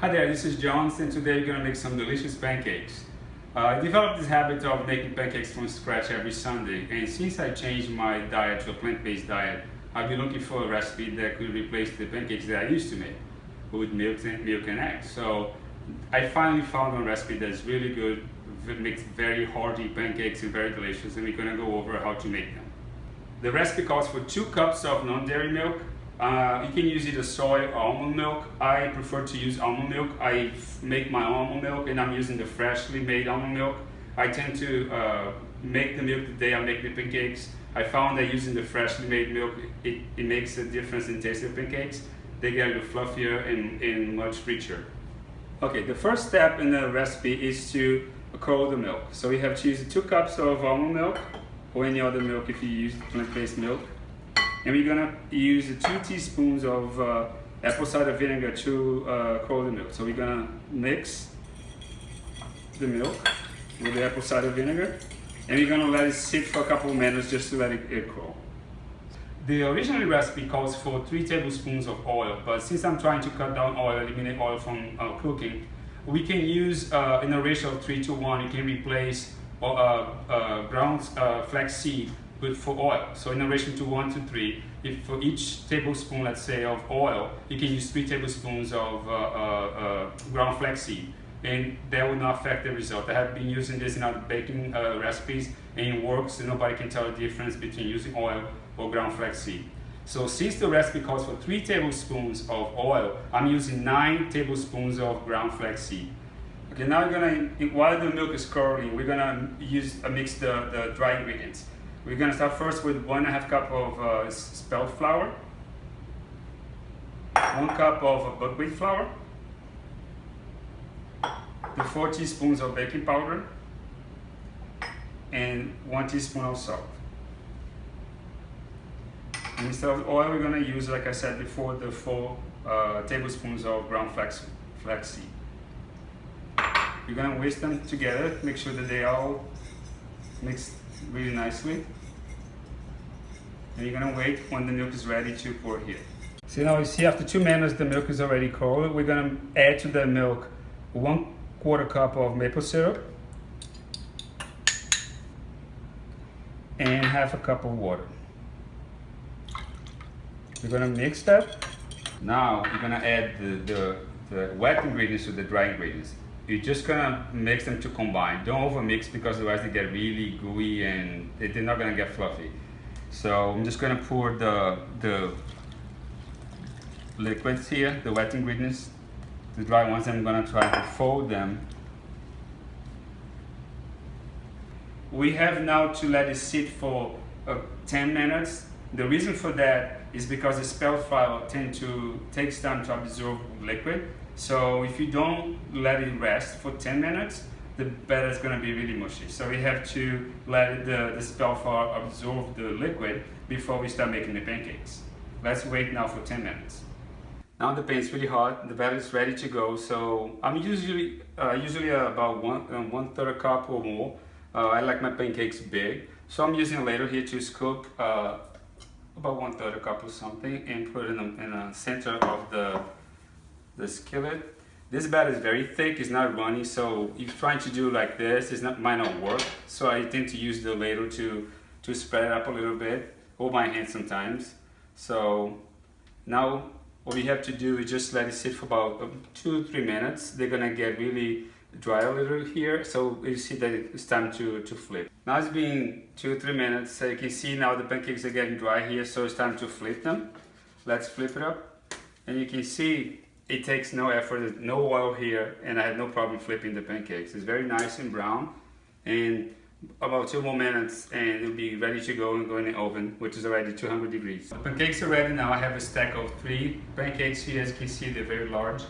Hi there, this is Jones, and today we're going to make some delicious pancakes. I developed this habit of making pancakes from scratch every Sunday, and since I changed my diet to a plant-based diet, I've been looking for a recipe that could replace the pancakes that I used to make with milk and eggs. So I finally found a recipe that's really good, makes very hearty pancakes and very delicious, and we're going to go over how to make them. The recipe calls for 2 cups of non-dairy milk. You can use either soy or almond milk. I prefer to use almond milk. I make my own almond milk, and I'm using the freshly made almond milk. I tend to make the milk the day I make the pancakes. I found that using the freshly made milk, it makes a difference in taste of pancakes. They get a little fluffier and much richer. Okay, the first step in the recipe is to cold the milk. So we have to use 2 cups of almond milk, or any other milk if you use plant-based milk. And we're gonna use 2 teaspoons of apple cider vinegar to cold the milk. So we're gonna mix the milk with the apple cider vinegar, and we're gonna let it sit for a couple of minutes just to let it cool. The original recipe calls for 3 tablespoons of oil, but since I'm trying to cut down oil, eliminate oil from cooking, we can use in a ratio of 3 to 1. You can replace ground flaxseed for oil. So in a ratio to 1 to 3, if for each tablespoon, let's say, of oil, you can use 3 tablespoons of ground flaxseed, and that will not affect the result. I have been using this in other baking recipes, and it works, and nobody can tell the difference between using oil or ground flaxseed. So since the recipe calls for 3 tablespoons of oil, I'm using 9 tablespoons of ground flaxseed. Okay, now we're gonna, while the milk is curdling, we're gonna mix the dry ingredients. We're going to start first with 1.5 cup of spelt flour, 1 cup of buckwheat flour, the 4 teaspoons of baking powder, and 1 teaspoon of salt. And instead of oil, we're going to use, like I said before, the 4 tablespoons of ground flaxseed. You're going to whisk them together, make sure that they all mix really nicely, and you're gonna wait when the milk is ready to pour here. So now you see after 2 minutes the milk is already cold. We're gonna add to the milk 1/4 cup of maple syrup and 1/2 cup of water. We're gonna mix that. Now you're gonna add the wet ingredients to the dry ingredients. You're just gonna mix them to combine. Don't over mix, because otherwise they get really gooey and they're not gonna get fluffy. So I'm just gonna pour the liquids here, the wet ingredients, the dry ones. I'm gonna try to fold them. We have now to let it sit for 10 minutes. The reason for that is because the spelt flour takes time to absorb liquid. So if you don't let it rest for 10 minutes, the batter is going to be really mushy. So we have to let the spelt flour absorb the liquid before we start making the pancakes. Let's wait now for 10 minutes. Now the pan is really hot, the batter is ready to go. So I'm usually about 1/3 cup or more. I like my pancakes big, so I'm using a ladle here to scoop about 1/3 cup or something, and put it in the center of the skillet. This batter is very thick, it's not runny, so if you're trying to do like this, might not work. So I tend to use the ladle to spread it up a little bit, or my hand sometimes. So now what we have to do is just let it sit for about 2 to 3 minutes. They're gonna get really dry a little here, so you see that it's time to flip. Now it's been 2 to 3 minutes, so you can see now the pancakes are getting dry here, so it's time to flip them. Let's flip it up, and you can see it takes no effort, no oil here, and I had no problem flipping the pancakes. It's very nice and brown, and about 2 more minutes and it'll be ready to go and go in the oven, which is already 200 degrees. The pancakes are ready now. I have a stack of 3 pancakes here. As you can see, they're very large.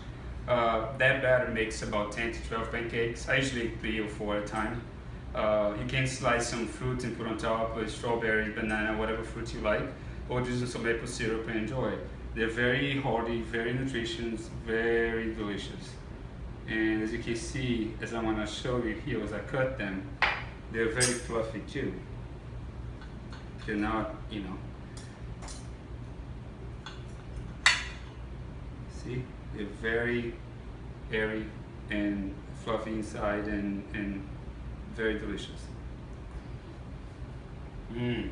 That batter makes about 10 to 12 pancakes. I usually eat 3 or 4 at a time. You can slice some fruit and put on top, with strawberry, banana, whatever fruit you like, or just some maple syrup and enjoy it. They're very hearty, very nutritious, very delicious. And as you can see, as I want to show you here as I cut them, they're very fluffy too. They're not, see, they're very airy and fluffy inside and very delicious. You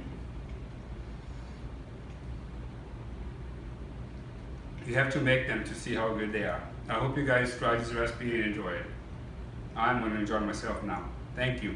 have to make them to see how good they are. I hope you guys try this recipe and enjoy it. I'm going to enjoy myself now. Thank you.